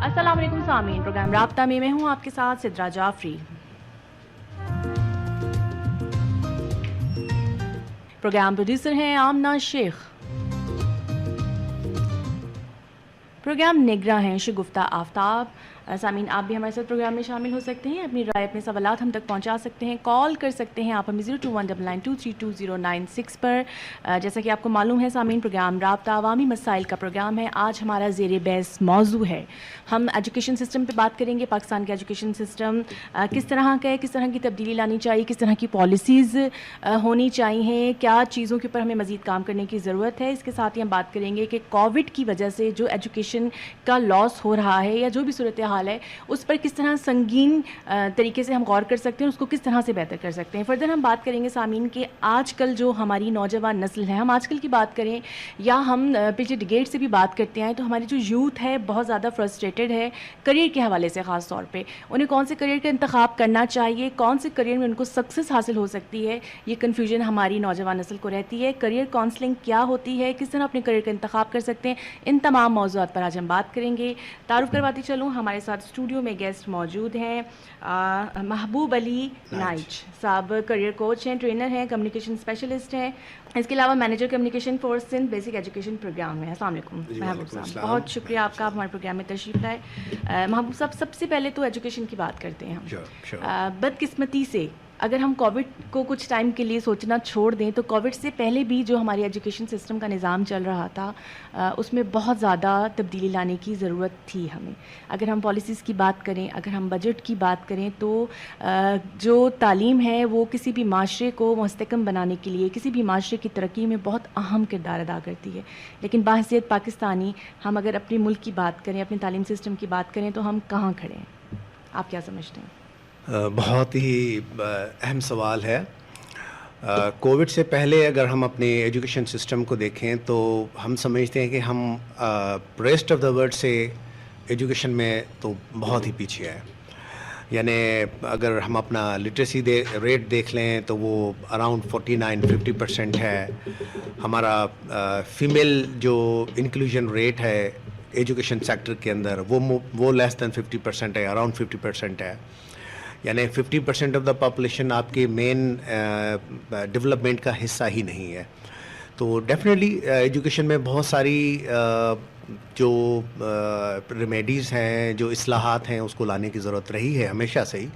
السلام علیکم سامعین، پروگرام رابطہ میں میں ہوں آپ کے ساتھ سدرا جعفری۔ پروگرام پروڈیوسر ہیں آمنہ شیخ، پروگرام نگراں ہیں شگفتہ آفتاب۔ سامعین، آپ بھی ہمارے ساتھ پروگرام میں شامل ہو سکتے ہیں، اپنی رائے اپنے سوالات ہم تک پہنچا سکتے ہیں، کال کر سکتے ہیں آپ ہمیں 0219923209 پر۔ جیسا کہ آپ کو معلوم ہے سامعین، پروگرام رابطہ عوامی مسائل کا پروگرام ہے۔ آج ہمارا زیر بحث موضوع ہے، ہم ایجوکیشن سسٹم پہ بات کریں گے۔ پاکستان کا ایجوکیشن سسٹم کس طرح کا ہے، کس طرح کی تبدیلی لانی چاہیے، کس طرح کی پالیسیز ہونی چاہیے، کیا چیزوں کے اوپر ہمیں مزید کام کرنے کی ضرورت ہے۔ اس کے ساتھ ہی ہم بات کریں گے کہ کووڈ کی وجہ سے جو ایجوکیشن کا لاس ہو رہا ہے یا جو بھی صورتحال ہے اس پر کس طرح سنگین طریقے سے ہم غور کر سکتے ہیں، اس کو کس طرح سے بہتر کر سکتے ہیں۔ فردر ہم بات کریں گے سامعین کہ آج کل جو ہماری نوجوان نسل ہے، ہم آج کل کی بات کریں یا ہم پچھلے ڈیکیڈ سے بھی بات کرتے ہیں، تو ہماری جو یوتھ ہے بہت زیادہ فرسٹریٹڈ ہے کریئر کے حوالے سے، خاص طور پہ انہیں کون سے کریئر کا انتخاب کرنا چاہیے، کون سے کریئر میں ان کو سکسیس حاصل ہو سکتی ہے، یہ کنفیوژن ہماری نوجوان نسل کو رہتی ہے۔ کریئر کاؤنسلنگ کیا ہوتی ہے، کس طرح اپنے کریئر کا انتخاب کر سکتے ہیں، ان تمام موضوعات پر آج ہم بات کریں گے۔ تعارف کرواتی چلوں، ہمارے ساتھ اسٹوڈیو میں گیسٹ موجود ہیں۔ محبوب علی نائچ صاحب کریئر کوچ ہیں، ٹرینر ہیں، کمیونیکیشن اسپیشلسٹ ہیں، اس کے علاوہ manager communication for Sindh basic education program ہے۔ السلام علیکم محبوب صاحب، بہت شکریہ آپ کا ہمارے پروگرام میں تشریف لائے۔ محبوب صاحب، سب سے پہلے تو ایجوکیشن کی بات کرتے ہیں ہم۔ بدقسمتی سے اگر ہم کووڈ کو کچھ ٹائم کے لیے سوچنا چھوڑ دیں تو کووڈ سے پہلے بھی جو ہماری ایجوکیشن سسٹم کا نظام چل رہا تھا اس میں بہت زیادہ تبدیلی لانے کی ضرورت تھی ہمیں۔ اگر ہم پالیسیز کی بات کریں، اگر ہم بجٹ کی بات کریں، تو جو تعلیم ہے وہ کسی بھی معاشرے کو مستحکم بنانے کے لیے، کسی بھی معاشرے کی ترقی میں بہت اہم کردار ادا کرتی ہے۔ لیکن بحیثیت پاکستانی ہم اگر اپنے ملک کی بات کریں، اپنے تعلیم سسٹم کی بات کریں تو ہم کہاں کھڑے ہیں؟ آپ کیا سمجھتے ہیں؟ بہت ہی اہم سوال ہے۔ کووڈ سے پہلے اگر ہم اپنے ایجوکیشن سسٹم کو دیکھیں تو ہم سمجھتے ہیں کہ ہم ریسٹ آف دا ورلڈ سے ایجوکیشن میں تو بہت ہی پیچھے ہے۔ یعنی اگر ہم اپنا لٹریسی ریٹ دیکھ لیں تو وہ اراؤنڈ 49-50% ہے۔ ہمارا فیمیل جو انکلوژن ریٹ ہے ایجوکیشن سیکٹر کے اندر وہ لیس دین 50% ہے، اراؤنڈ 50% ہے۔ یعنی 50% آف دا پاپولیشن آپ کے مین ڈیولپمنٹ کا حصہ ہی نہیں ہے۔ تو ڈیفینیٹلی ایجوکیشن میں بہت ساری جو ریمیڈیز ہیں، جو اصلاحات ہیں، اس کو لانے کی ضرورت رہی ہے ہمیشہ سے ہی،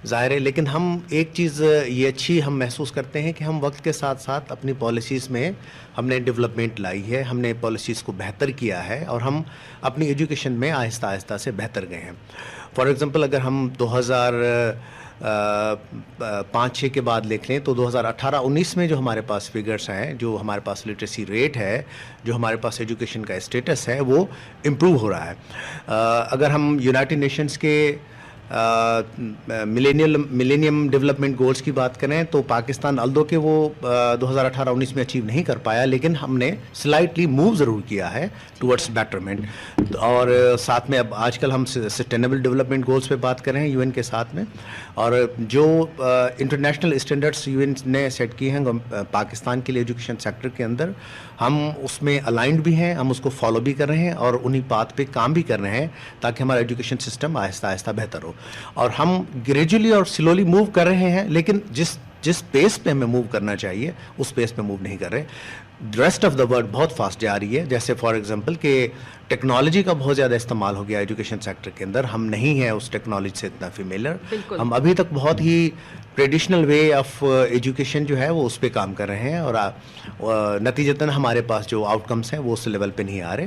ظاہر ہے۔ لیکن ہم ایک چیز یہ اچھی ہم محسوس کرتے ہیں کہ ہم وقت کے ساتھ ساتھ اپنی پالیسیز میں ہم نے ڈیولپمنٹ لائی ہے، ہم نے پالیسیز کو بہتر کیا ہے اور ہم اپنی ایجوکیشن میں آہستہ آہستہ سے بہتر گئے ہیں۔ فار ایگزامپل اگر ہم 2005-06 کے بعد دیکھ لیں تو 2018-19 میں جو ہمارے پاس فگرس ہیں، جو ہمارے پاس لٹریسی ریٹ ہے، جو ہمارے پاس ایجوکیشن کا اسٹیٹس ہے، وہ امپروو ہو رہا ہے۔ اگر ہم یونائٹڈ نیشنز کے ملینیم ڈیولپمنٹ گولز کی بات کریں تو پاکستان الدو کہ وہ 2018-19 میں اچیو نہیں کر پایا، لیکن ہم نے سلائٹلی موو ضرور کیا ہے ٹورڈس بیٹرمنٹ۔ اور ساتھ میں اب آج کل ہم سسٹینیبل ڈیولپمنٹ گولز پہ بات کر رہے ہیں یو این کے ساتھ میں، اور جو انٹرنیشنل اسٹینڈرڈس یو این نے سیٹ کی ہیں پاکستان کے لیے ایجوکیشن سیکٹر کے اندر، ہم اس میں الائنڈ بھی ہیں، ہم اس کو فالو بھی کر رہے ہیں اور انہی بات پہ کام بھی کر رہے ہیں تاکہ ہمارا ایجوکیشن سسٹم آہستہ آہستہ بہتر ہو۔ اور ہم گریجولی اور سلولی موو کر رہے ہیں، لیکن جس پیس پہ ہمیں موو کرنا چاہیے اس پیس پہ موو نہیں کر رہے۔ ریسٹ آف دا ورلڈ بہت فاسٹ جا رہی ہے، جیسے فار ایگزامپل کہ ٹیکنالوجی کا بہت زیادہ استعمال ہو گیا ایجوکیشن سیکٹر کے اندر، ہم نہیں ہیں اس ٹیکنالوجی سے اتنا فیملیئر، ہم ابھی تک بہت ہی ٹریڈیشنل وے آف ایجوکیشن جو ہے وہ اس پہ کام کر رہے ہیں، اور نتیجتاً ہمارے پاس جو آؤٹ کمس ہیں وہ اس لیول پہ نہیں آ رہے۔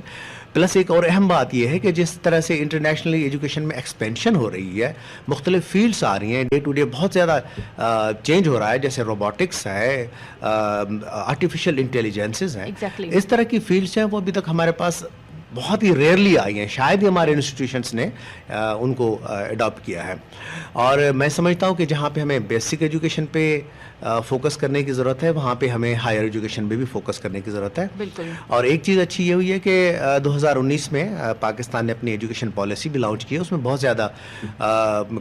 پلس ایک اور اہم بات یہ ہے کہ جس طرح سے انٹرنیشنلی ایجوکیشن میں ایکسپینشن ہو رہی ہے، مختلف فیلڈس آ رہی ہیں، ڈے ٹو ڈے بہت زیادہ چینج ہو رہا ہے، جیسے روبوٹکس ہے، آرٹیفیشیل انٹیلیجنسز ہیں، اس طرح کی فیلڈس ہیں وہ ابھی تک ہمارے پاس بہت ہی ریئرلی آئی ہیں، شاید ہی ہمارے انسٹیٹیوشنس نے ان کو اڈاپٹ کیا ہے۔ اور میں سمجھتا ہوں کہ جہاں پہ ہمیں بیسک ایجوکیشن پہ فوکس کرنے کی ضرورت ہے، وہاں پہ ہمیں ہائر ایجوکیشن پہ بھی فوکس کرنے کی ضرورت ہے۔ بالکل۔ اور ایک چیز اچھی یہ ہوئی ہے کہ 2019 میں پاکستان نے اپنی ایجوکیشن پالیسی بھی لانچ کی ہے، اس میں بہت زیادہ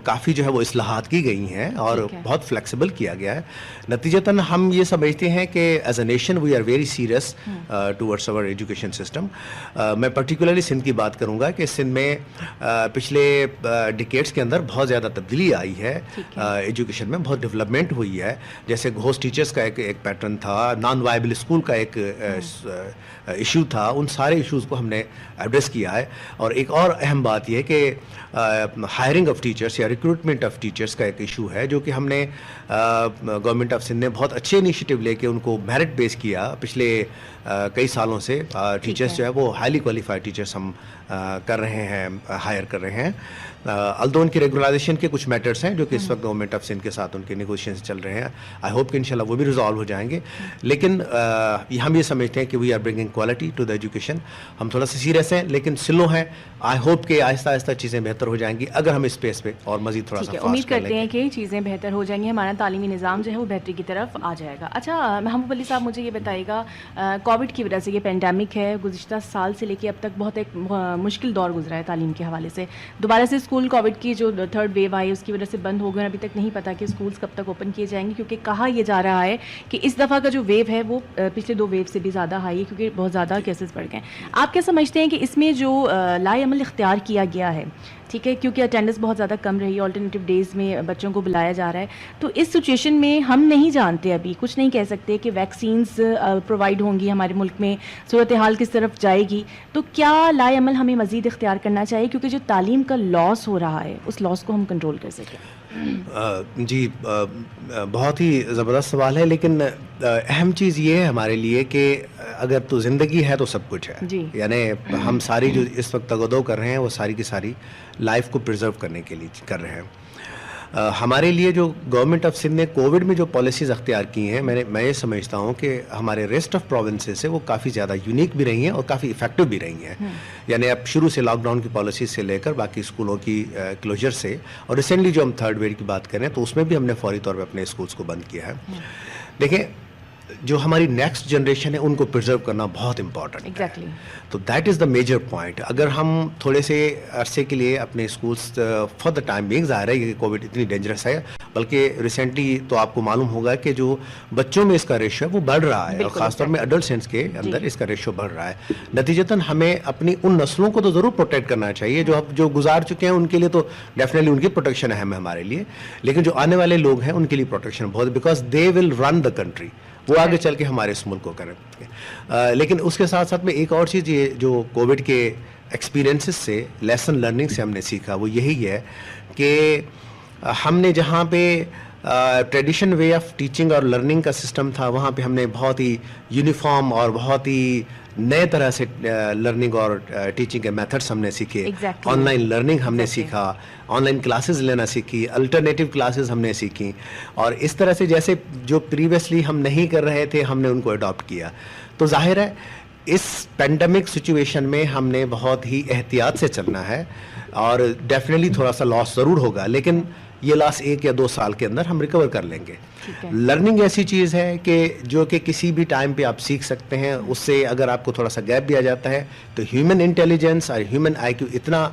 کافی جو ہے وہ اصلاحات کی گئی ہیں اور بہت فلیکسیبل کیا گیا ہے۔ نتیجتاً ہم یہ سمجھتے ہیں کہ as a nation we are very serious towards our education system. میں پرٹیکولرلی سندھ کی بات کروں گا کہ سندھ میں پچھلے ڈیکیڈس کے اندر بہت زیادہ تبدیلی آئی ہے ایجوکیشن میں، بہت ڈیولپمنٹ ہوئی ہے. جیسے گھوسٹ ٹیچرس کا ایک پیٹرن تھا، نان وائبل اسکول کا ایک ایشو تھا، ان سارے ایشوز کو ہم نے ایڈریس کیا ہے. اور ایک اور اہم بات یہ ہے کہ ہائرنگ آف ٹیچرس یا ریکروٹمنٹ آف ٹیچرس کا ایک ایشو ہے جو کہ ہم نے گورنمنٹ آف سندھ نے بہت اچھے انیشیٹو لے کے ان کو میرٹ بیس کیا. پچھلے کئی سالوں سے ٹیچرس جو ہے وہ ہائیلی کوالیفائڈ ٹیچرس ہم کر رہے ہیں، ہائر کر رہے ہیں. الدو ان کی ریگولائزیشن کے کچھ میٹرس ہیں جو کہ اس وقت گورنمنٹ آف سندھ کے ساتھ ان کے نیگوشیشن چل رہے ہیں. آئی ہوپ کہ انشاءاللہ وہ بھی ریزالو ہو جائیں گے. لیکن ہم یہ سمجھتے ہیں کہ we are bringing quality to the education. ہم تھوڑا سا سیریس ہیں لیکن سلو ہیں. آئی ہوپ کہ آہستہ آہستہ چیزیں بہتر ہو جائیں گی اگر ہم اس اسپیس پہ اور مزید تھوڑا سا امید کرتے ہیں کہ چیزیں بہتر ہو جائیں گی، ہمارا تعلیمی نظام جو ہے وہ بہتری کی طرف آ جائے گا. اچھا محمود علی صاحب، مجھے یہ بتائیے گا، کووڈ کی وجہ سے یہ پینڈیمک ہے، گزشتہ سال سے لے کے اب تک بہت ایک مشکل دور گزرا ہے تعلیم کے حوالے سے. دوبارہ سے اسکول کووڈ کی جو تھرڈ ویو آئی اس کی وجہ سے بند ہو گئے، ابھی تک نہیں پتا کہ اسکولس کب تک اوپن کیے جائیں گے، کیونکہ کہا یہ جا رہا ہے کہ اس دفعہ کا جو ویو ہے وہ پچھلے 2 ویو سے بھی زیادہ ہائی ہے کیونکہ بہت زیادہ کیسز بڑھ گئے. آپ کیا سمجھتے ہیں کہ اس میں جو لائے عمل اختیار کیا گیا ہے، ٹھیک ہے، کیونکہ اٹینڈنس بہت زیادہ کم رہی ہے، آلٹرنیٹیو ڈیز میں بچوں کو بلایا جا رہا ہے، تو اس سچویشن میں ہم نہیں جانتے، ابھی کچھ نہیں کہہ سکتے کہ ویکسینز پرووائڈ ہوں گی ہمارے ملک میں، صورتحال کس طرف جائے گی، تو کیا لائے عمل ہمیں مزید اختیار کرنا چاہیے کیونکہ جو تعلیم کا لاس ہو رہا ہے اس لاس کو ہم کنٹرول کر سکیں؟ جی بہت ہی زبردست سوال ہے، لیکن اہم چیز یہ ہے ہمارے لیے کہ اگر تو زندگی ہے تو سب کچھ ہے. یعنی ہم ساری جو اس وقت تگودو کر رہے ہیں وہ ساری کی ساری لائف کو پرزرو کرنے کے لیے کر رہے ہیں. ہمارے لیے جو گورنمنٹ آف سندھ نے کووڈ میں جو پالیسیز اختیار کی ہیں، میں یہ سمجھتا ہوں کہ ہمارے ریسٹ آف پروونسز سے وہ کافی زیادہ یونیک بھی رہی ہیں اور کافی افیکٹو بھی رہی ہیں. یعنی اب شروع سے لاک ڈاؤن کی پالیسیز سے لے کر باقی اسکولوں کی کلوجر سے، اور ریسنٹلی جو ہم تھرڈ ویو کی بات کریں تو اس میں بھی ہم نے فوری طور پہ اپنے اسکولس کو بند کیا ہے. دیکھیں جو ہماری نیکسٹ جنریشن ہے ان کو پرزرو کرنا بہت امپورٹنٹ ہے. تو that is the major point. اگر ہم تھوڑے سے عرصے کے لیے اپنے schools for the time being, ظاہر ہے کہ کووڈ اتنی ڈینجرس ہے، بلکہ ریسنٹلی تو آپ کو معلوم ہوگا کہ جو بچوں میں اس کا ریشو ہے وہ بڑھ رہا ہے، اور خاص طور میں ایڈلٹ سینس کے اندر اس کا ریشو بڑھ رہا ہے. نتیجتاً ہمیں اپنی ان نسلوں کو تو ضرور پروٹیکٹ کرنا چاہیے جو گزار چکے ہیں، ان کے لیے تو ڈیفینیٹلی ان کی پروٹیکشن اہم ہے ہمارے لیے، لیکن جو آنے والے لوگ ہیں ان کے لیے پروٹیکشن بہت، because they will run the country, وہ آگے چل کے ہمارے اس ملک کو کریں. لیکن اس کے ساتھ ساتھ میں ایک اور چیز یہ جو کووڈ کے ایکسپیرینسز سے، لیسن لرننگ سے ہم نے سیکھا، وہ یہی ہے کہ ہم نے جہاں پہ ٹریڈیشن وے آف ٹیچنگ اور لرننگ کا سسٹم تھا، وہاں پہ ہم نے بہت ہی یونیفارم اور بہت ہی نئے طرح سے لرننگ اور ٹیچنگ کے میتھڈس ہم نے سیکھے. آن لائن لرننگ ہم نے سیکھا، آن لائن کلاسز لینا سیکھی، الٹرنیٹیو کلاسز ہم نے سیکھی، اور اس طرح سے جیسے جو پریویسلی ہم نہیں کر رہے تھے ہم نے ان کو اڈاپٹ کیا. تو ظاہر ہے اس پینڈیمک سچویشن میں ہم نے بہت ہی احتیاط سے چلنا ہے، اور ڈیفینیٹلی تھوڑا سا لاس ضرور ہوگا، لیکن یہ لاس 1 یا 2 سال کے اندر ہم ریکور کر لیں گے. لرننگ ایسی چیز ہے کہ جو کہ کسی بھی ٹائم پہ آپ سیکھ سکتے ہیں. اس سے اگر آپ کو تھوڑا سا گیپ بھی آ جاتا ہے تو ہیومن انٹیلیجنس اور ہیومن آئی کیو اتنا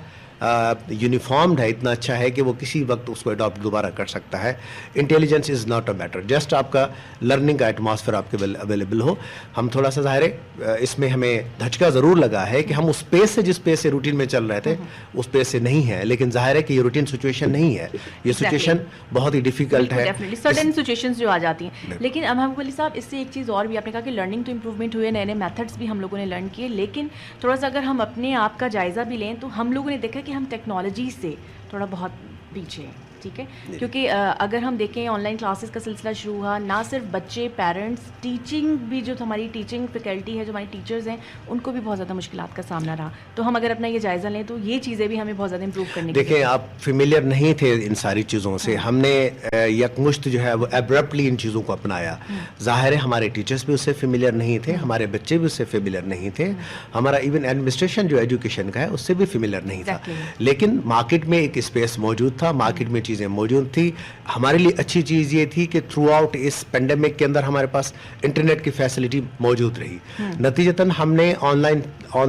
یونیفارمڈ ہے، اتنا اچھا ہے کہ وہ کسی وقت اس کو اڈاپٹ دوبارہ کر سکتا ہے. Intelligence is not a matter, just آپ کا لرننگ کا ایٹماسفیئر آپ کے اویلیبل ہو. ہم تھوڑا سا ظاہر ہے اس میں ہمیں دھچکا ضرور لگا ہے کہ ہم اس پیس سے، جس پیس سے روٹین میں چل رہے تھے اس پیس سے نہیں ہے، لیکن ظاہر ہے کہ یہ روٹین سچویشن نہیں ہے، یہ سچویشن بہت ہی ڈیفیکلٹ ہے، سرٹن سچویشنز جو آ جاتی ہیں. لیکن محمود علی صاحب، اس سے ایک چیز اور بھی، آپ نے کہا کہ لرننگ تو امپروومنٹ ہوئی ہے، نئے نئے میتھڈس بھی ہم لوگوں نے لرن کیے، لیکن تھوڑا سا اگر ہم اپنے آپ کا جائزہ بھی لیں تو ہم لوگوں نے دیکھا کہ ہم ٹیکنالوجی سے تھوڑا بہت پیچھے ہیں. ٹھیک ہے، کیونکہ اگر ہم دیکھیں آن لائن کلاسز کا سلسلہ شروع ہوا، نہ صرف بچے، پیرنٹس، ٹیچنگ بھی، جو ہماری ٹیچنگ فیکلٹی ہے، جو ہماری ٹیچرز ہیں، ان کو بھی بہت زیادہ مشکلات کا سامنا رہا. تو ہم اگر اپنا یہ جائزہ لیں تو یہ چیزیں بھی ہمیں بہت زیادہ امپروو کرنے کی. دیکھیں آپ فیملیئر نہیں تھے ان ساری چیزوں سے، ہم نے یکمشت جو ہے وہ ایبرپٹلی ان چیزوں کو اپنایا. ظاہر ہے ہمارے ٹیچرز بھی اس سے فیملیئر نہیں تھے، ہمارے بچے بھی اس سے فیملیئر نہیں تھے، ہمارا ایون ایڈمنسٹریشن جو ایجوکیشن کا ہے اس سے بھی فیملیئر نہیں تھا. لیکن مارکیٹ میں ایک اسپیس موجود تھا، مارکیٹ میں چیزیں موجود تھی. ہمارے لیے اچھی چیز یہ تھی کہ تھرو آؤٹ اس پینڈیمک کے اندر ہمارے پاس انٹرنیٹ کی فیسلٹی موجود رہی. نتیجتاً ہم نے آن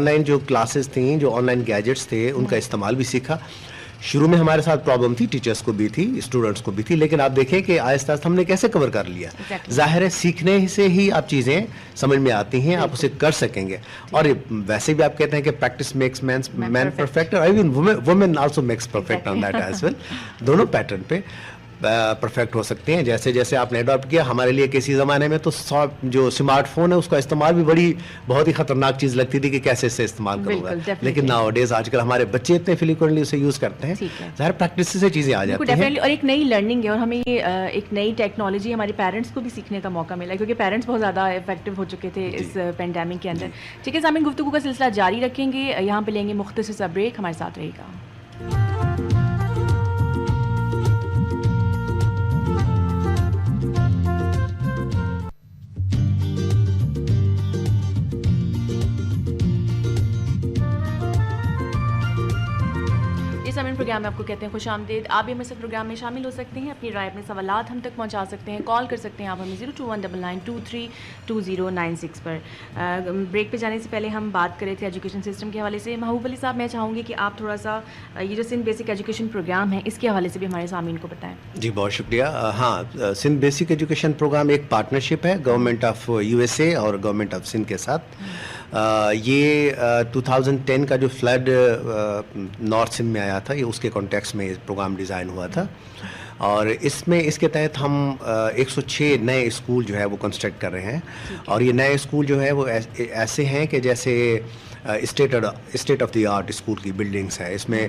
لائن جو کلاسز تھیں، جو آن لائن گیجٹس تھے، ان کا استعمال بھی سیکھا. شروع میں ہمارے ساتھ پرابلم تھی, ٹیچرس کو بھی تھی, اسٹوڈنٹس کو بھی تھی, لیکن آپ دیکھیں کہ آہستہ آہستہ ہم نے کیسے کور کر لیا. ظاہر ہے سیکھنے سے ہی آپ چیزیں سمجھ میں آتی ہیں, آپ اسے کر سکیں گے. اور ویسے بھی آپ کہتے ہیں کہ پریکٹس میکس مین پرفیکٹ, اور even women also makes perfect on that as well. دونوں پیٹرن پہ پرفیکٹ ہو سکتے ہیں. جیسے جیسے آپ نے اڈاپٹ کیا, ہمارے لیے کسی زمانے میں تو جو اسمارٹ فون ہے اس کا استعمال بھی بہت ہی خطرناک چیز لگتی تھی کہ کیسے اسے استعمال کروں گا, لیکن ناؤ ڈیز آج کل ہمارے بچے اتنے فریکوینٹلی اسے یوز کرتے ہیں, ظاہر پریکٹس سے چیزیں آ جاتی ہیں. اور ایک نئی لرننگ ہے, اور ہمیں یہ ایک نئی ٹیکنالوجی ہمارے پیرنٹس کو بھی سیکھنے کا موقع ملا, کیونکہ پیرنٹس بہت زیادہ افیکٹو ہو چکے تھے اس پینڈیمک کے اندر. ٹھیک ہے سامعین, گفتگو کا سلسلہ جاری رکھیں گے, یہاں پہ لیں گے مختصر سا بریک, ہمارے ساتھ رہے گا. پروگرام میں آپ کو کہتے ہیں خوش آمدید. آپ بھی ہمارے ساتھ پروگرام میں شامل ہو سکتے ہیں, اپنی رائے اپنے سوالات ہم تک پہنچا سکتے ہیں, کال کر سکتے ہیں آپ ہمیں 02199232096 پر. بریک پہ جانے سے پہلے ہم بات کر رہے تھے ایجوکیشن سسٹم کے حوالے سے. محبوب علی صاحب, میں چاہوں گی کہ آپ تھوڑا سا یہ جو سندھ بیسک ایجوکیشن پروگرام ہے اس کے حوالے سے بھی ہمارے سامعین کو بتائیں. جی بہت شکریہ. ہاں, سندھ بیسک ایجوکیشن پروگرام ایک پارٹنرشپ ہے گورنمنٹ آف USA اور گورنمنٹ آف سندھ کے ساتھ. یہ 2010 کا جو فلڈ نارتھ سندھ میں آیا تھا, یہ اس کے کانٹیکس میں پروگرام ڈیزائن ہوا تھا, اور اس کے تحت ہم 106 نئے اسکول جو ہے وہ کنسٹرکٹ کر رہے ہیں. اور یہ نئے اسکول جو ہے وہ ایسے ہیں کہ جیسے state of the art school کی بلڈنگس ہے. اس میں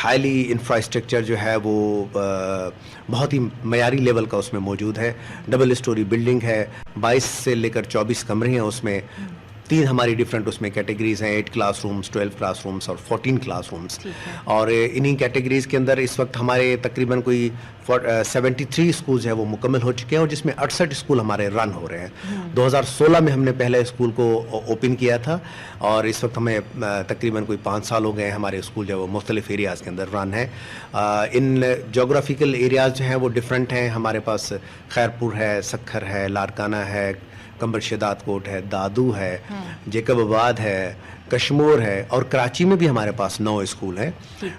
ہائیلی انفراسٹرکچر جو ہے وہ بہت ہی معیاری لیول کا اس میں موجود ہے. ڈبل اسٹوری بلڈنگ ہے, 22 سے لے کر 24 کمرے ہیں اس میں. 3 ہماری ڈفرینٹ اس میں کیٹیگریز ہیں, 8 کلاس رومس, 12 کلاس رومس اور 14 کلاس رومس. اور انہی کیٹیگریز کے اندر اس وقت ہمارے تقریباً کوئی 73 اسکولز ہیں وہ مکمل ہو چکے ہیں, اور جس میں 68 اسکول ہمارے رن ہو رہے ہیں. 2016 میں ہم نے پہلے اسکول کو اوپن کیا تھا, اور اس وقت ہمیں تقریباً کوئی 5 سال ہو گئے ہیں ہمارے اسکول جو ہے وہ مختلف ایریاز کے اندر رن ہے. ان جغرافیکل ایریاز جو ہیں وہ ڈفرینٹ ہیں. ہمارے پاس خیرپور ہے, سکھر ہے, لاڑکانہ ہے, کمبر شداد کوٹ ہے, دادو ہے, جیکب آباد ہے, کشمور ہے, اور کراچی میں بھی ہمارے پاس 9 اسکول ہیں.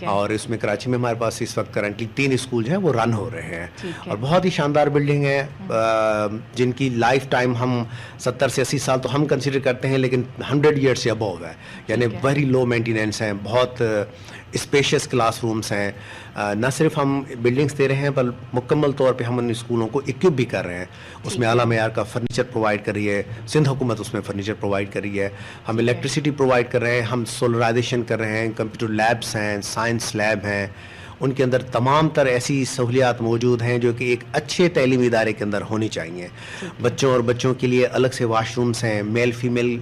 اور اس میں کراچی میں ہمارے پاس اس وقت کرنٹلی 3 اسکول جو ہیں وہ رن ہو رہے ہیں, اور بہت ہی شاندار بلڈنگ ہے جن کی لائف ٹائم ہم 70 سے 80 سال تو ہم کنسیڈر کرتے ہیں, لیکن 100 ایئرس سے ابو ہے, یعنی ویری لو مینٹیننس ہیں. بہت اسپیشیس کلاس رومس ہیں. نہ صرف ہم بلڈنگس دے رہے ہیں بل مکمل طور پہ ہم ان اسکولوں کو اکوپ بھی کر رہے ہیں. اس میں اعلیٰ معیار کا فرنیچر پرووائڈ کر رہی ہے, سندھ حکومت اس میں فرنیچر پرووائڈ کر رہی ہے. ہم الیکٹریسٹی پرووائڈ کر رہے ہیں, ہم سولرائزیشن کر رہے ہیں, کمپیوٹر لیبس ہیں, سائنس لیب ہیں. ان کے اندر تمام تر ایسی سہولیات موجود ہیں جو کہ ایک اچھے تعلیمی ادارے کے اندر ہونی چاہیے. بچوں اور بچوں کے لیے الگ سے واش رومس ہیں, میل فیمیل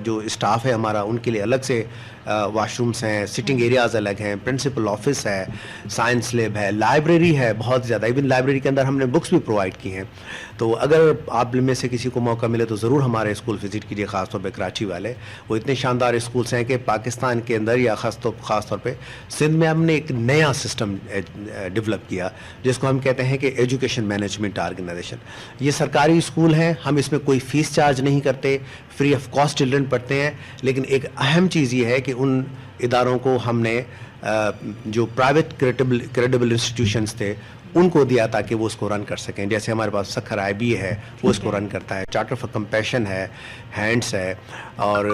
جو اسٹاف ہے ہمارا ان کے لیے الگ سے واش رومس ہیں, سٹنگ ایریاز الگ ہیں, پرنسپل آفس ہے, سائنس لیب ہے, لائبریری ہے بہت زیادہ. ایون لائبریری کے اندر ہم نے بکس بھی پرووائڈ کی ہیں. تو اگر آپ میں سے کسی کو موقع ملے تو ضرور ہمارے اسکول وزٹ کیجیے, خاص طور پہ کراچی والے. وہ اتنے شاندار اسکولس ہیں کہ پاکستان کے اندر یا خاص طور پہ سندھ میں ہم نے ایک نیا سسٹم ڈیولپ کیا جس کو ہم کہتے ہیں کہ ایجوکیشن مینجمنٹ آرگنائزیشن. یہ سرکاری اسکول ہیں, ہم اس میں کوئی فیس چارج نہیں کرتے, فری آف کاسٹ چلڈرن پڑھتے ہیں. لیکن ایک اہم چیز یہ ہے کہ ان اداروں کو ہم نے جو پرائیویٹ کریڈیبل انسٹیٹیوشنس تھے ان کو دیا تاکہ وہ اس کو رن کر سکیں. جیسے ہمارے پاس سکھر IB ہے, وہ اس کو رن کرتا ہے. چارٹر فار کمپیشن ہے, ہینڈس ہے, اور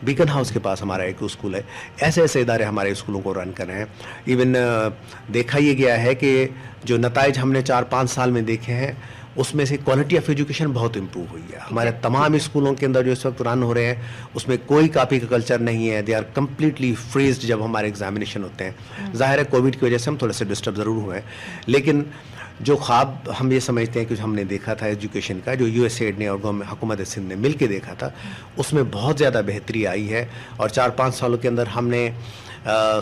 بیکن ہاؤس کے پاس ہمارا ایک اسکول ہے. ایسے ایسے ادارے ہمارے اسکولوں کو رن کر رہے ہیں. ایون دیکھا یہ گیا ہے کہ جو نتائج ہم نے 4-5 سال میں دیکھے ہیں اس میں سے کوالٹی آف ایجوکیشن بہت امپروو ہوئی ہے. ہمارے تمام اسکولوں کے اندر جو اس وقت رن ہو رہے ہیں اس میں کوئی کاپی کا کلچر نہیں ہے. دے آر کمپلیٹلی فریزڈ جب ہمارے ایگزامینیشن ہوتے ہیں. ظاہر ہے کووڈ کی وجہ سے ہم تھوڑے سے ڈسٹرب ضرور ہوئے ہیں, لیکن جو خواب ہم یہ سمجھتے ہیں کہ ہم نے دیکھا تھا ایجوکیشن کا, جو USAID نے اور حکومت سندھ نے مل کے دیکھا تھا, اس میں بہت زیادہ بہتری آئی ہے. اور 4-5 سالوں کے اندر ہم نے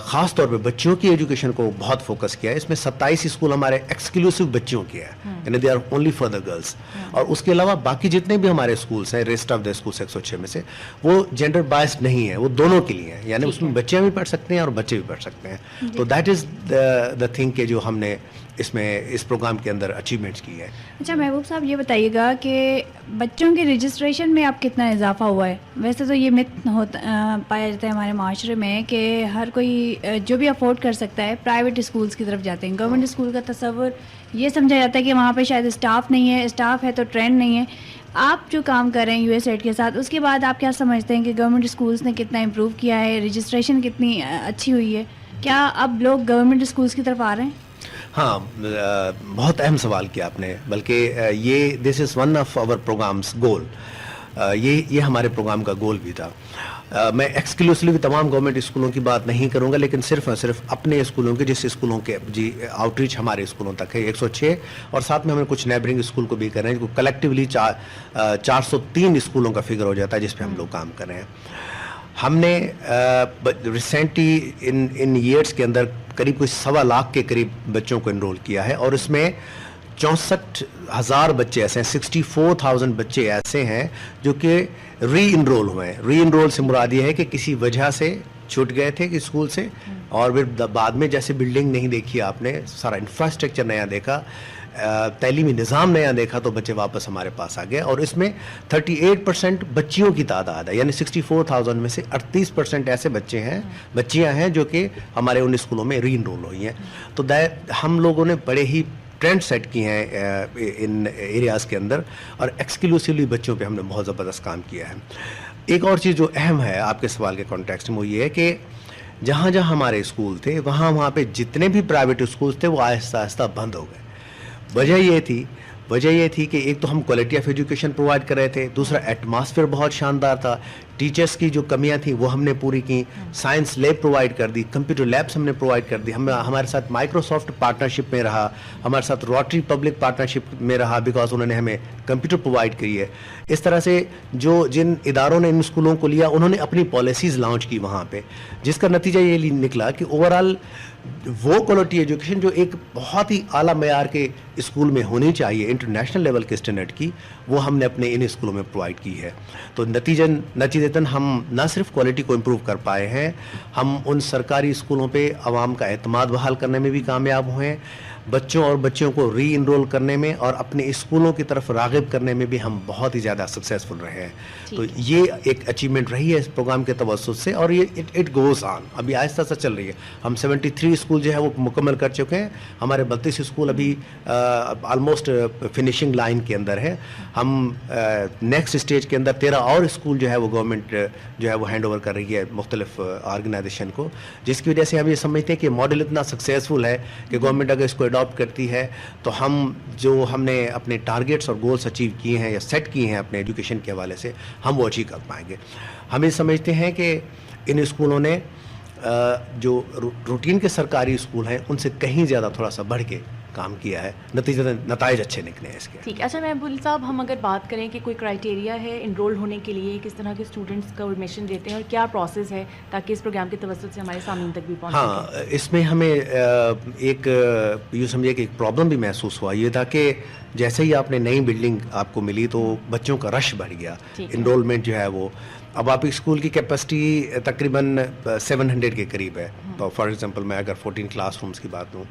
خاص طور پہ بچوں کی ایجوکیشن کو بہت فوکس کیا ہے. اس میں 27 اسکول ہمارے ایکسکلوسیو بچوں کے ہیں, یعنی they are only for the girls. اور اس کے علاوہ باقی جتنے بھی ہمارے اسکولس ہیں, ریسٹ آف دا اسکولس 106 میں سے, وہ جینڈر بائسڈ نہیں ہے, وہ دونوں کے لیے ہیں. یعنی اس میں بچے بھی پڑھ سکتے ہیں اور بچے بھی پڑھ سکتے ہیں. تو دیٹ از دا تھنگ کہ جو ہم نے اس میں اس پروگرام کے اندر اچیومنٹس کی ہے. اچھا محبوب صاحب یہ بتائیے گا کہ بچوں کے رجسٹریشن میں اب کتنا اضافہ ہوا ہے؟ ویسے تو یہ مت ہوتا پایا جاتا ہے ہمارے معاشرے میں کہ ہر کوئی جو بھی افورڈ کر سکتا ہے پرائیویٹ اسکولس کی طرف جاتے ہیں. گورنمنٹ اسکول کا تصور یہ سمجھا جاتا ہے کہ وہاں پہ شاید اسٹاف نہیں ہے، اسٹاف ہے تو ٹرینڈ نہیں ہے. آپ جو کام کر رہے ہیں USAID کے ساتھ، اس کے بعد آپ کیا سمجھتے ہیں کہ گورنمنٹ اسکولس نے کتنا امپروو کیا ہے، رجسٹریشن کتنی اچھی ہوئی ہے؟ کیا اب لوگ گورنمنٹ اسکولس کی طرف آ رہے ہیں؟ ہاں، بہت اہم سوال کیا آپ نے، بلکہ یہ this is one of our programmes goal. یہ ہمارے پروگرام کا گول بھی تھا. میں ایکسکلوسیولی تمام گورنمنٹ اسکولوں کی بات نہیں کروں گا، لیکن صرف اور صرف اپنے اسکولوں کے، جس اسکولوں کے آؤٹ ریچ ہمارے اسکولوں تک ہے 106، اور ساتھ میں ہم کچھ نیبرنگ اسکول کو بھی کر رہے ہیں. کلیکٹیولی 403 اسکولوں کا فگر ہو جاتا ہے جس پہ ہم لوگ کام کر رہے ہیں. ہم نے ریسنٹلی ان ایئرس کے اندر قریب کوئی 1.25 لاکھ کے قریب بچوں کو انرول کیا ہے، اور اس میں 64,000 بچے ایسے ہیں، 64,000 بچے ایسے ہیں جو کہ ری انرول ہوئے ہیں. ری انرول سے مراد یہ ہے کہ کسی وجہ سے چھوٹ گئے تھے کہ اسکول سے، اور پھر بعد میں جیسے بلڈنگ نہیں دیکھی آپ نے، سارا انفراسٹرکچر نیا دیکھا، تعلیمی نظام نیا دیکھا، تو بچے واپس ہمارے پاس آ گئے. اور اس میں 38% بچیوں کی تعداد ہے، یعنی 64,000 میں سے 38% ایسے بچے ہیں، بچیاں ہیں جو کہ ہمارے ان اسکولوں میں ری انرول ہوئی ہیں. تو ہم لوگوں نے بڑے ہی ٹرینڈ سیٹ کی ہیں ان ایریاز کے اندر، اور ایکسکلوسیولی بچوں پہ ہم نے بہت زبردست کام کیا ہے. ایک اور چیز جو اہم ہے آپ کے سوال کے کانٹیکسٹ میں، وہ یہ ہے کہ جہاں جہاں ہمارے اسکول تھے وہاں پہ جتنے بھی پرائیویٹ اسکولس تھے وہ آہستہ آہستہ بند ہو گئے. وجہ یہ تھی کہ ایک تو ہم کوالٹی آف ایجوکیشن پرووائڈ کر رہے تھے، دوسرا ایٹماسفیئر بہت شاندار تھا، ٹیچرس کی جو کمیاں تھیں وہ ہم نے پوری کی، سائنس لیب پرووائڈ کر دی، کمپیوٹر لیبس ہم نے پرووائڈ کر دی. ہمارے ساتھ مائکروسافٹ پارٹنرشپ میں رہا، ہمارے ساتھ روٹری پبلک پارٹنرشپ میں رہا، بیکاز انہوں نے ہمیں کمپیوٹر پرووائڈ کری ہے. اس طرح سے جن اداروں نے ان اسکولوں کو لیا انہوں نے اپنی پالیسیز لانچ کی وہاں پہ، جس کا نتیجہ یہ نکلا کہ اوور آل وہ کوالٹی ایجوکیشن جو ایک بہت ہی اعلیٰ معیار کے اسکول میں ہونی چاہیے، انٹرنیشنل لیول کے اسٹینڈرڈ کی، وہ ہم نے اپنے ان اسکولوں میں پرووائڈ کی ہے. تو نتیجتاً ہم نہ صرف کوالٹی کو امپروو کر پائے ہیں، ہم ان سرکاری اسکولوں پہ عوام کا اعتماد بحال کرنے میں بھی کامیاب ہوئے ہیں، بچوں اور بچیوں کو ری انرول کرنے میں اور اپنے اسکولوں کی طرف راغب کرنے میں بھی ہم بہت ہی زیادہ سکسیزفل رہے ہیں. تو یہ ایک اچیومنٹ رہی ہے اس پروگرام کے توسط سے، اور یہ اٹ گوز آن، ابھی آہستہ آہستہ چل رہی ہے. ہم 73 اسکول جو ہے وہ مکمل کر چکے ہیں، ہمارے 32 اسکول ابھی آلموسٹ فنیشنگ لائن کے اندر ہے. ہم نیکسٹ اسٹیج کے اندر 13 اور اسکول جو ہے وہ گورنمنٹ جو ہے وہ ہینڈ اوور کر رہی ہے مختلف آرگنائزیشن کو، جس کی وجہ سے ہم یہ سمجھتے ہیں کہ ماڈل اتنا سکسیزفل ہے کہ گورنمنٹ اگر اس کو اڈاپٹ کرتی ہے تو ہم نے اپنے ٹارگیٹس اور گولس اچیو کیے ہیں یا سیٹ کیے ہیں اپنے ایجوکیشن کے حوالے سے، ہم وہ اچیو کر پائیں گے. ہم یہ سمجھتے ہیں کہ ان اسکولوں نے جو روٹین کے سرکاری اسکول ہیں ان سے کہیں زیادہ تھوڑا سا بڑھ کے کام کیا ہے، نتائج اچھے نکلے ہیں اس کے. ٹھیک ہے. اچھا محبوب صاحب، ہم اگر بات کریں کہ کوئی کرائٹیریا ہے انرول ہونے کے لیے، کس طرح کے اسٹوڈنٹس کا ایڈمیشن دیتے ہیں اور کیا پروسیس ہے تاکہ اس پروگرام کے توسط سے ہمارے سامعین تک بھی پہنچ سکے؟ ہاں، اس میں ہمیں ایک یوں سمجھے کہ ایک پرابلم بھی محسوس ہوا. یہ تھا کہ جیسے ہی آپ نے نئی بلڈنگ آپ کو ملی تو بچوں کا رش بڑھ گیا، انرولمنٹ جو ہے وہ، اب آپ اسکول کی کیپیسٹی تقریباً 700 کے قریب ہے. تو فار ایگزامپل میں اگر 14 کلاس رومس کی بات کروں،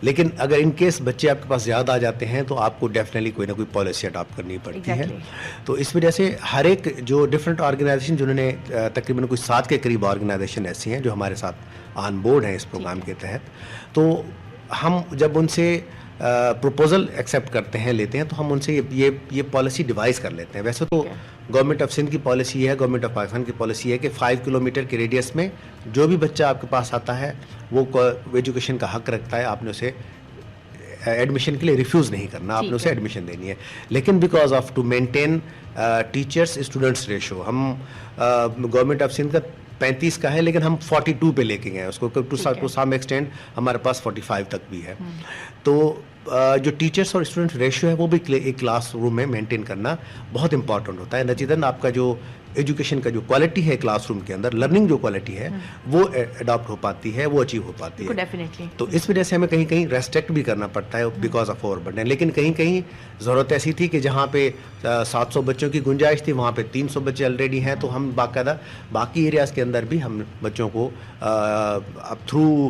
لیکن اگر ان کیس بچے آپ کے پاس زیادہ آ جاتے ہیں تو آپ کو ڈیفینیٹلی کوئی نہ کوئی پالیسی اڈاپٹ کرنی پڑتی ہے. تو اس وجہ سے ہر ایک جو ڈفرینٹ آرگنائزیشن، جنہوں نے تقریباً کوئی 7 کے قریب آرگنائزیشن ایسی ہیں جو ہمارے ساتھ آن بورڈ ہیں اس پروگرام کے تحت، تو ہم جب ان سے پروپوزل ایکسیپٹ کرتے ہیں، لیتے ہیں، تو ہم ان سے یہ پالیسی ڈیوائز کر لیتے ہیں. ویسے تو گورنمنٹ آف سندھ کی پالیسی یہ ہے، گورنمنٹ آف پاکستان کی پالیسی ہے کہ 5 کلومیٹر کے ریڈیس میں جو بھی بچہ آپ کے پاس آتا ہے وہ ایجوکیشن کا حق رکھتا ہے. آپ نے اسے ایڈمیشن کے لیے ریفیوز نہیں کرنا، آپ نے اسے ایڈمیشن دینی ہے. لیکن because of two maintain teachers students ratio, ہم گورنمنٹ آف سندھ کا 35 کا ہے لیکن ہم 42 پہ لے کے گئے اس کو، ٹو سم ایکسٹینٹ ہمارے پاس 45 تک بھی ہے. تو جو ٹیچرس اور اسٹوڈنٹ ریشو ہے وہ بھی ایک کلاس روم میں مینٹین کرنا بہت امپورٹنٹ ہوتا ہے. نتیجتاً آپ کا جو ایجوکیشن کا جو کوالٹی ہے کلاس روم کے اندر، لرننگ جو کوالٹی ہے وہ اڈاپٹ ہو پاتی ہے، وہ اچیو ہو پاتی ہے. تو اس وجہ سے ہمیں کہیں کہیں ریسٹرکٹ بھی کرنا پڑتا ہے بیکاز آف اوور برڈن. لیکن کہیں کہیں ضرورت ایسی تھی کہ جہاں پہ 700 بچوں کی گنجائش تھی وہاں پہ 300 بچے آلریڈی ہیں، تو ہم باقاعدہ باقی ایریاز کے اندر بھی ہم بچوں کو اب تھرو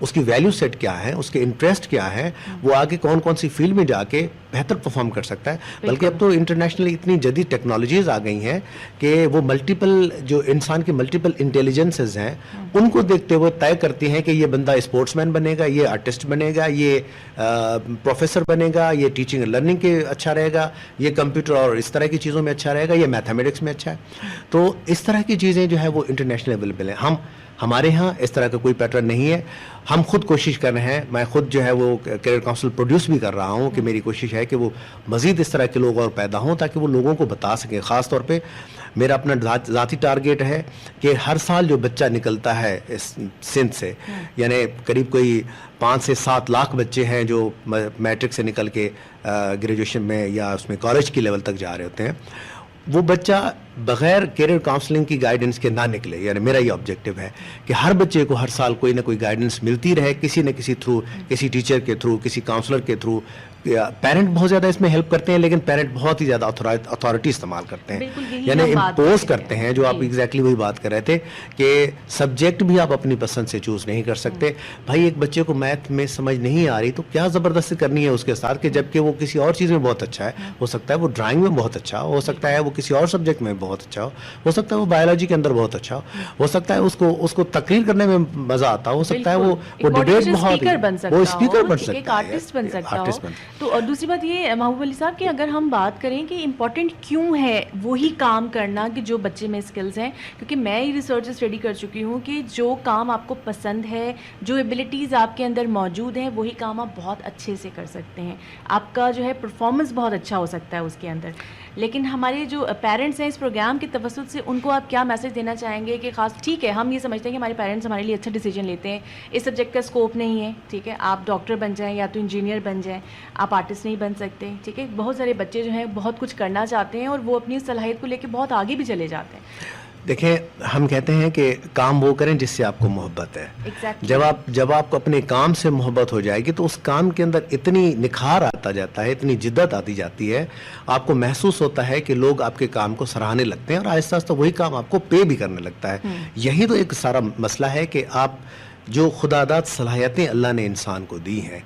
اس کی ویلیو سیٹ کیا ہے, اس کے انٹرسٹ کیا ہے, وہ آگے کون کون سی فیلڈ میں جا کے بہتر پرفارم کر سکتا ہے. بلکہ اب تو انٹرنیشنلی اتنی جدید ٹیکنالوجیز آ گئی ہیں کہ وہ ملٹیپل جو انسان کی ملٹیپل انٹیلیجنسز ہیں ان کو دیکھتے ہوئے طے کرتی ہیں کہ یہ بندہ اسپورٹس مین بنے گا, یہ آرٹسٹ بنے گا, یہ پروفیسر بنے گا, یہ ٹیچنگ اینڈ لرننگ کے اچھا رہے گا, یہ کمپیوٹر اور اس طرح کی چیزوں میں اچھا رہے گا, یہ میتھمیٹکس میں اچھا ہے. تو اس طرح کی چیزیں جو ہے وہ انٹرنیشنل اویلیبل ہیں. ہمارے ہاں اس طرح کا کوئی پیٹرن نہیں ہے. ہم خود کوشش کر رہے ہیں, میں خود جو ہے وہ کیریئر کاؤنسل پروڈیوس بھی کر رہا ہوں کہ میری کوشش ہے کہ وہ مزید اس طرح کے لوگ اور پیدا ہوں تاکہ وہ لوگوں کو بتا سکیں. خاص طور پہ میرا اپنا ذاتی ٹارگیٹ ہے کہ ہر سال جو بچہ نکلتا ہے اس سندھ سے, یعنی قریب کوئی 5 سے 7 لاکھ بچے ہیں جو میٹرک سے نکل کے گریجویشن میں یا اس میں کالج کی لیول تک جا رہے ہوتے ہیں, وہ بچہ بغیر کیریئر کاؤنسلنگ کی گائیڈنس کے نہ نکلے. یعنی میرا یہ آبجیکٹو ہے کہ ہر بچے کو ہر سال کوئی نہ کوئی گائیڈنس ملتی رہے, کسی نہ کسی تھرو, کسی ٹیچر کے تھرو, کسی کاؤنسلر کے تھرو. پیرنٹ بہت زیادہ اس میں ہیلپ کرتے ہیں, لیکن پیرنٹ بہت ہی زیادہ اتھارٹی استعمال کرتے ہیں, یعنی امپوز کرتے ہیں. جو آپ ایگزیکٹلی وہی بات کر رہے تھے کہ سبجیکٹ بھی آپ اپنی پسند سے چوز نہیں کر سکتے. بھائی ایک بچے کو میتھ میں سمجھ نہیں آ رہی تو کیا زبردستی کرنی ہے اس کے ساتھ, کہ جبکہ وہ کسی اور چیز میں بہت اچھا ہے. ہو سکتا ہے وہ ڈرائنگ میں بہت اچھا ہو سکتا ہے وہ کسی اور سبجیکٹ میں بہت اچھا ہو سکتا ہے وہ بایولوجی کے اندر بہت اچھا ہو سکتا ہے اس کو تقریر کرنے میں مزہ آتا ہو سکتا ہے وہ ڈیبیٹ بہت, وہ اسپیکر بن سکتا ہے, ایک آرٹسٹ بن سکتا ہو. تو اور دوسری بات یہ محبوب علی صاحب کہ اگر ہم بات کریں کہ امپورٹنٹ کیوں ہے وہی کام کرنا کہ جو بچے میں اسکلز ہیں, کیونکہ میں یہ ریسرچ اسٹڈی کر چکی ہوں کہ جو کام آپ کو پسند ہے, جو ایبلٹیز آپ کے اندر موجود ہیں, وہی کام آپ بہت اچھے سے کر سکتے ہیں. آپ کا جو ہے پرفارمنس بہت اچھا ہو سکتا ہے اس کے اندر. لیکن ہمارے جو پیرنٹس ہیں اس پروگرام کے توسط سے, ان کو آپ کیا میسج دینا چاہیں گے کہ خاص ٹھیک ہے ہم یہ سمجھتے ہیں کہ ہمارے پیرنٹس ہمارے لیے اچھا ڈیسیجن لیتے ہیں, اس سبجیکٹ کا اسکوپ نہیں ہے, ٹھیک ہے آپ ڈاکٹر بن جائیں یا تو انجینئر بن جائیں, آپ آرٹسٹ نہیں بن سکتے, ٹھیک ہے. بہت سارے بچے جو ہیں بہت کچھ کرنا چاہتے ہیں اور وہ اپنی صلاحیت کو لے کے بہت آگے بھی چلے جاتے ہیں. دیکھیں ہم کہتے ہیں کہ کام وہ کریں جس سے آپ کو محبت ہے. جب آپ کو اپنے کام سے محبت ہو جائے گی تو اس کام کے اندر اتنی نکھار آتا جاتا ہے, اتنی جدت آتی جاتی ہے, آپ کو محسوس ہوتا ہے کہ لوگ آپ کے کام کو سراہنے لگتے ہیں اور آہستہ آہستہ وہی کام آپ کو پے بھی کرنے لگتا ہے. یہی تو ایک سارا مسئلہ ہے کہ آپ جو خداداد صلاحیتیں اللہ نے انسان کو دی ہیں,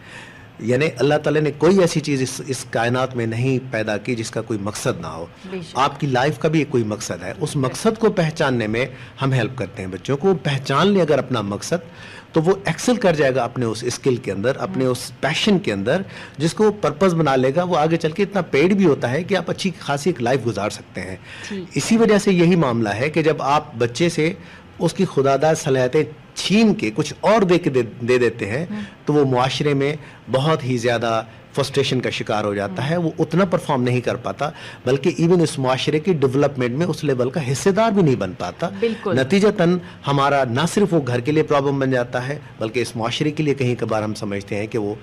یعنی اللہ تعالیٰ نے کوئی ایسی چیز اس کائنات میں نہیں پیدا کی جس کا کوئی مقصد نہ ہو. آپ کی لائف کا بھی کوئی مقصد ہے, اس مقصد کو پہچاننے میں ہم ہیلپ کرتے ہیں بچوں کو. پہچان لیں اگر اپنا مقصد تو وہ ایکسل کر جائے گا اپنے اس اسکل کے اندر, اپنے اس پیشن کے اندر, جس کو پرپز بنا لے گا. وہ آگے چل کے اتنا پیڈ بھی ہوتا ہے کہ آپ اچھی خاصی ایک لائف گزار سکتے ہیں. اسی وجہ سے یہی معاملہ ہے کہ جب آپ بچے سے اس کی خداداد صلاحیتیں چھین کے کچھ اور دے کے دے دیتے ہیں تو وہ معاشرے میں بہت ہی زیادہ فرسٹریشن کا شکار ہو جاتا ہے. وہ اتنا پرفارم نہیں کر پاتا, بلکہ ایون اس معاشرے کی ڈیولپمنٹ میں اس لیول کا حصے دار بھی نہیں بن پاتا. نتیجتاً ہمارا نہ صرف وہ گھر کے لیے پرابلم بن جاتا ہے بلکہ اس معاشرے کے لیے کہیں کبھار ہم سمجھتے ہیں کہ وہ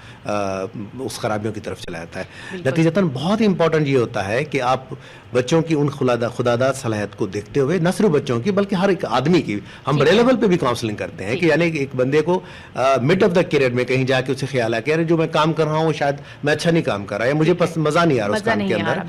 اس خرابیوں کی طرف چلا جاتا ہے. نتیجتاً بہت ہی امپورٹنٹ یہ ہوتا ہے کہ آپ بچوں کی ان خداداد صلاحیت کو دیکھتے ہوئے, نہ صرف بچوں کی بلکہ ہر ایک آدمی کی, ہم بڑے لیول پہ بھی کاؤنسلنگ کرتے ہیں کہ یعنی ایک بندے کو مڈ آف دا کیریئر میں کہیں جا کے اسے خیال ہے کہ جو میں کام کر رہا ہوں شاید میں اچھا نہیں کام کر رہا, یا مجھے مزہ نہیں آ رہا اس کام کے اندر.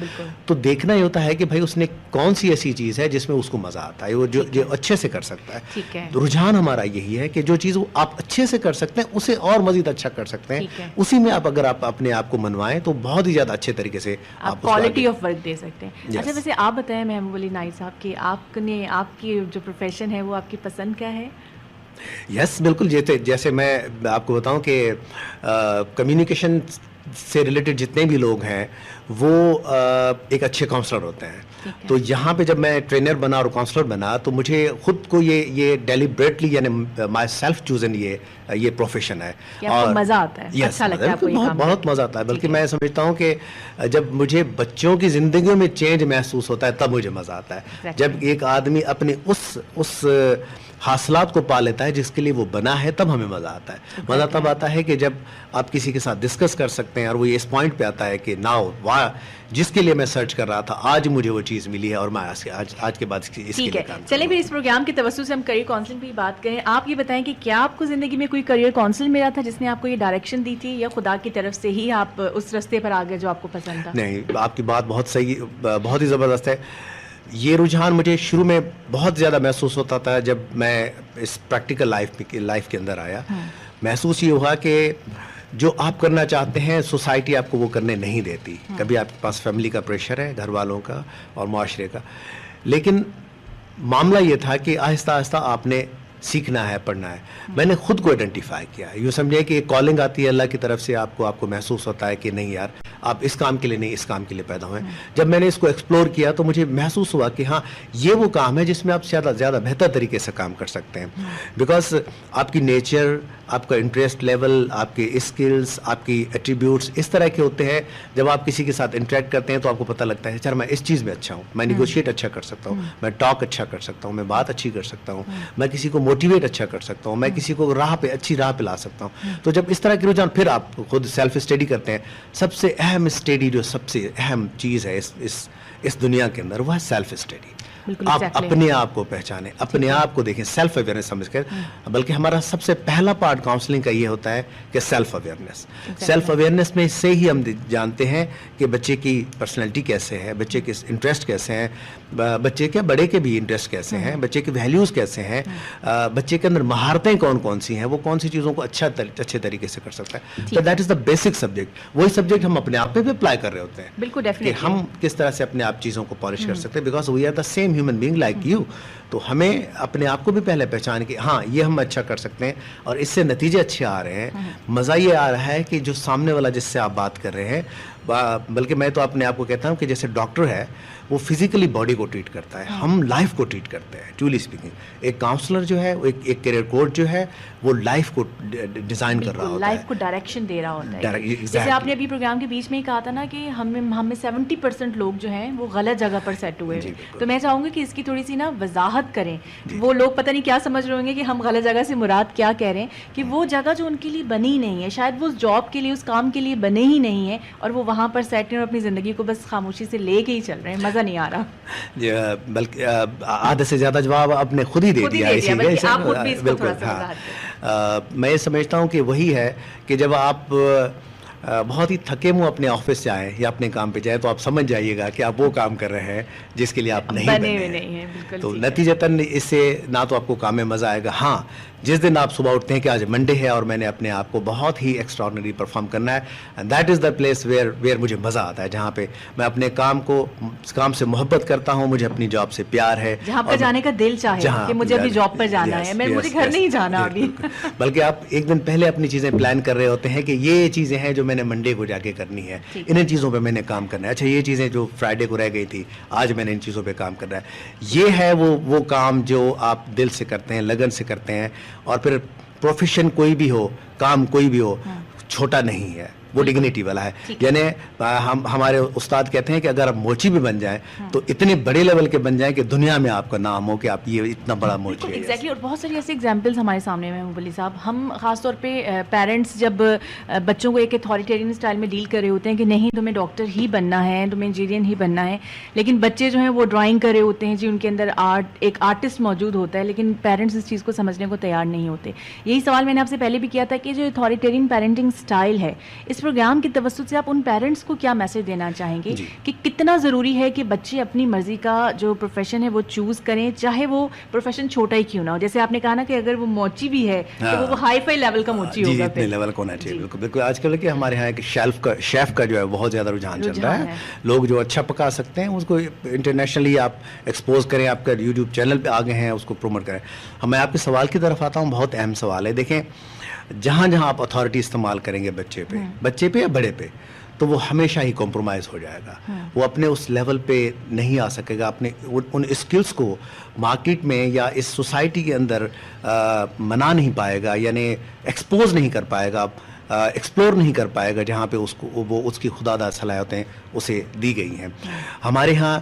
تو دیکھنا یہ ہوتا ہے کہ بھائی اس نے کون سی ایسی چیز ہے جس میں اس کو مزہ آتا ہے, وہ جو اچھے سے کر سکتا ہے. رجحان ہمارا یہی ہے کہ جو چیز آپ اچھے سے کر سکتے ہیں اسے اور مزید اچھا کر سکتے ہیں, اسی میں آپ اگر آپ اپنے آپ کو منوائیں تو بہت ہی زیادہ اچھے طریقے سے آپ کوالٹی آف ورک دے سکتے ہیں. اچھا ویسے آپ بتائیں محبوب علی نائی صاحب کہ آپ کی جو پروفیشن ہے وہ آپ کی پسند کیا ہے؟ یس بالکل, جیسے میں آپ کو بتاؤں کہ کمیونیکیشن سے ریلیٹڈ جتنے بھی لوگ ہیں وہ ایک اچھے کاؤنسلر ہوتے ہیں. تو یہاں پہ جب میں ٹرینر بنا اور کاؤنسلر بنا تو مجھے خود کو یہ ڈیلیبریٹلی یعنی مائی سیلف چوزن یہ پروفیشن ہے اور مزہ آتا ہے, اچھا لگتا ہے آپ کو یہ کام, بہت مزہ آتا ہے. بلکہ میں سمجھتا ہوں کہ جب مجھے بچوں کی زندگیوں میں چینج محسوس ہوتا ہے تب مجھے مزہ آتا ہے. جب ایک آدمی اپنے اس حاصلات کو پا لیتا ہے جس کے لیے وہ بنا ہے تب ہمیں مزہ آتا ہے. مزہ تب آتا ہے کہ جب آپ کسی کے ساتھ ڈسکس کر سکتے ہیں اور وہ اس پوائنٹ پہ آتا ہے کہ ناؤ واہ جس کے لیے میں سرچ کر رہا تھا آج مجھے وہ چیز ملی ہے اور میں آج کے بعد اس کے لیے کام. چلیں پھر اس پروگرام کے توسط سے ہم کریئر کاؤنسلنگ پہ بات کریں. آپ یہ بتائیں کہ کیا آپ کو زندگی میں کوئی کریئر کاؤنسل ملا تھا جس نے آپ کو یہ ڈائریکشن دی تھی, یا خدا کی طرف سے ہی آپ اس راستے پر آ گئے جو آپ کو پسند تھا؟ نہیں, آپ کی بات بہت صحیح, بہت ہی زبردست ہے. یہ رجحان مجھے شروع میں بہت زیادہ محسوس ہوتا تھا جب میں اس پریکٹیکل لائف کے اندر آیا. محسوس یہ ہوا کہ جو آپ کرنا چاہتے ہیں سوسائٹی آپ کو وہ کرنے نہیں دیتی. کبھی آپ کے پاس فیملی کا پریشر ہے, گھر والوں کا اور معاشرے کا, لیکن معاملہ یہ تھا کہ آہستہ آہستہ آپ نے سیکھنا ہے, پڑھنا ہے. میں نے خود کو آئیڈینٹیفائی کیا. یوں سمجھے کہ ایک کالنگ آتی ہے اللہ کی طرف سے, آپ کو محسوس ہوتا ہے کہ نہیں یار آپ اس کام کے لیے نہیں, اس کام کے لیے پیدا ہوئے. جب میں نے اس کو ایکسپلور کیا تو مجھے محسوس ہوا کہ ہاں یہ وہ کام ہے جس میں آپ زیادہ بہتر طریقے سے کام کر سکتے ہیں. بیکاز آپ کی نیچر, آپ کا انٹرسٹ لیول, آپ کے اسکلس, آپ کی ایٹریبیوٹس اس طرح کے ہوتے ہیں. جب آپ کسی کے ساتھ انٹریکٹ کرتے ہیں تو آپ کو پتہ لگتا ہے اچھا میں اس چیز میں اچھا ہوں, میں نیگوشیٹ اچھا کر سکتا ہوں, میں ٹاک اچھا کر سکتا ہوں, میں بات اچھی کر سکتا ہوں, میں کسی کو موٹیویٹ اچھا کر سکتا ہوں, میں کسی کو اچھی راہ پہ لا سکتا ہوں. تو جب اس طرح کے رجحان, پھر آپ خود سیلف اسٹڈی کرتے ہیں. سب سے اہم اسٹڈی, جو سب سے اہم چیز ہے اس دنیا کے اندر, وہ ہے سیلف اسٹڈی. آپ اپنے آپ کو پہچانیں, اپنے آپ کو دیکھیں, سیلف اویئرنیس سمجھ کر. بلکہ ہمارا سب سے پہلا پارٹ کاؤنسلنگ کا یہ ہوتا ہے کہ سیلف اویئرنیس. سیلف اویئرنیس میں سے ہی ہم جانتے ہیں کہ بچے کی پرسنالٹی کیسے ہے, بچے کے انٹرسٹ کیسے ہیں, بچے کے بڑے کے بھی انٹرسٹ کیسے ہیں, بچے کے ویلیوز کیسے ہیں, بچے کے اندر مہارتیں کون سی ہیں, وہ کون سی چیزوں کو اچھے طریقے سے کر سکتا ہے. تو that is the basic subject. وہی سبجیکٹ ہم اپنے آپ پہ بھی اپلائی کر رہے ہوتے ہیں. بالکل, کہ ہم کس طرح سے اپنے آپ چیزوں کو پالش کر سکتے ہیں. Because we are the same human being like you. تو ہمیں اپنے آپ کو بھی پہلے پہچان کہ ہاں یہ ہم اچھا کر سکتے ہیں اور اس سے نتیجے اچھے آ رہے ہیں. مزہ یہ آ رہا ہے کہ جو سامنے والا جس سے آپ بات کر رہے ہیں, بلکہ میں تو اپنے آپ کو کہتا ہوں کہ جیسے ڈاکٹر ہے وہ فزیکلی باڈی کو ٹریٹ کرتا ہے, ہم لائف کو ٹریٹ کرتے ہیں. ٹرولی اسپیکنگ, ایک کاؤنسلر جو ہے, ایک کیریئر کوچ جو ہے, وہ لائف کو ڈیزائن کر رہا ہوتا ہے, لائف کو ڈائریکشن دے رہا ہوتا ہے. جیسے آپ نے ابھی پروگرام کے بیچ میں ہی کہا تھا نا کہ ہم میں 70% لوگ جو ہیں وہ غلط جگہ پر سیٹ ہوئے ہیں. تو میں چاہوں گی کہ اس کی تھوڑی سی نا وضاحت کریں. وہ لوگ پتہ نہیں کیا سمجھ رہے ہوں گے کہ ہم غلط جگہ سے مراد کیا کہہ رہے ہیں, کہ وہ جگہ جو ان کے لیے بنی نہیں ہے, شاید وہ اس جاب کے لیے, اس کام کے لیے بنے ہی نہیں ہیں, اور وہ وہاں پر سیٹ ہیں اور اپنی زندگی کو بس خاموشی سے لے کے ہی چل رہے ہیں, مزہ نہیں آ رہا. بلکہ آدھے سے زیادہ جواب آپ نے خود ہی دے دیا. بالکل, میں یہ سمجھتا ہوں کہ وہی ہے کہ جب آپ بہت ہی تھکے منہ اپنے آفس سے آئیں یا اپنے کام پہ جائیں تو آپ سمجھ جائیے گا کہ آپ وہ کام کر رہے ہیں جس کے لیے آپ نہیں بنے ہیں. تو نتیجتاً اس سے نہ تو آپ کو کام میں مزہ آئے گا. ہاں, جس دن آپ صبح اٹھتے ہیں کہ آج منڈے ہے اور میں نے اپنے آپ کو بہت ہی ایکسٹراڈنری پرفارم کرنا ہے, and that is the place where مجھے مزہ آتا ہے, جہاں پہ میں اپنے کام سے محبت کرتا ہوں, مجھے اپنی جاب سے پیار ہے, جہاں پر جانے کا دل چاہے کہ مجھے اپنی جاب پر جانا ہے, مجھے گھر نہیں جانا ابھی. بلکہ آپ ایک دن پہلے اپنی چیزیں پلان کر رہے ہوتے ہیں کہ یہ چیزیں ہیں جو میں نے منڈے کو جا کے کرنی ہے, انہیں چیزوں پہ میں نے کام کرنا ہے. اچھا, یہ چیزیں جو فرائیڈے کو رہ گئی تھی, آج میں نے ان چیزوں پہ کام کرنا ہے. یہ ہے وہ کام جو آپ دل سے کرتے ہیں, لگن سے کرتے ہیں. اور پھر پروفیشن کوئی بھی ہو, کام کوئی بھی ہو, چھوٹا نہیں ہے, وہ ڈگنیٹی والا ہے. یعنی ہمارے استاد کہتے ہیں کہ اگر آپ موچی بھی بن جائیں تو اتنے بڑے لیول کے بن جائیں کہ دنیا میں آپ کا نام ہو کہ آپ یہ اتنا بڑا موچی ہے. ایگزیکٹلی. اور بہت ساری ایسی ایگزامپلس ہمارے سامنے میں مبلی صاحب, ہم خاص طور پہ پیرنٹس جب بچوں کو ایک اتھارٹیرین اسٹائل میں ڈیل کر رہے ہوتے ہیں کہ نہیں تمہیں ڈاکٹر ہی بننا ہے, تمہیں انجینئر ہی بننا ہے, لیکن بچے جو ہیں وہ ڈرائنگ کر رہے ہوتے ہیں, جی ان کے اندر ایک آرٹسٹ موجود ہوتا ہے, لیکن پیرنٹس اس چیز کو سمجھنے کو تیار نہیں ہوتے. یہی سوال میں نے آپ سے پہلے بھی کیا تھا کہ جو اتھارٹیرین پیرنٹنگ اسٹائل ہے, اس پروگرام کی توسط سے آپ ان پیرنٹس کو کیا میسج دینا چاہیں گے کہ کتنا ضروری ہے کہ بچے اپنی مرضی کا جو پروفیشن ہے وہ چوز کریں, چاہے وہ پروفیشن چھوٹا ہی کیوں نہ ہو. جیسے آپ نے کہا نا کہ اگر وہ موچی بھی ہے تو وہ ہائی فائی لیول کا موچی ہوگا, اتنے لیول کا ہونا چاہیے. بالکل بالکل. آج کل کہ ہمارے یہاں ایک شیف کا جو ہے بہت زیادہ رجحان چل رہا ہے. لوگ جو اچھا پکا سکتے ہیں اس کو انٹرنیشنلی آپ ایکسپوز کریں, آپ کا یوٹیوب چینل پہ آگے ہیں اس کو پروموٹ کریں. میں آپ کے سوال کی طرف آتا ہوں, بہت اہم سوال ہے. دیکھیں, جہاں آپ اتھارٹی استعمال کریں گے بچے پہ یا بڑے پہ, تو وہ ہمیشہ ہی کمپرومائز ہو جائے گا. وہ اپنے اس لیول پہ نہیں آ سکے گا, اپنے ان اسکلس کو مارکیٹ میں یا اس سوسائٹی کے اندر منا نہیں پائے گا, یعنی ایکسپوز نہیں کر پائے گا, ایکسپلور نہیں کر پائے گا جہاں پہ اس کی خداداد صلاحیتیں اسے دی گئی ہیں. ہمارے ہاں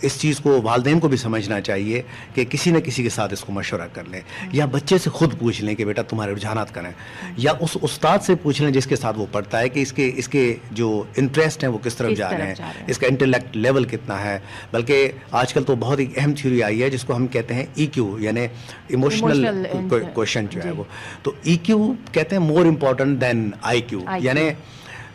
اس چیز کو والدین کو بھی سمجھنا چاہیے کہ کسی نہ کسی کے ساتھ اس کو مشورہ کر لیں, یا بچے سے خود پوچھ لیں کہ بیٹا تمہارے رجحانات کریں, یا اس استاد سے پوچھ لیں جس کے ساتھ وہ پڑھتا ہے کہ اس کے جو انٹرسٹ ہیں وہ کس طرف جا رہے ہیں, اس کا انٹلیکٹ لیول کتنا ہے. بلکہ آج کل تو بہت ہی اہم تھیوری آئی ہے جس کو ہم کہتے ہیں EQ, یعنی ایموشنل کوشچن جو ہے وہ. تو EQ کہتے ہیں مور امپورٹنٹ دین IQ, یعنی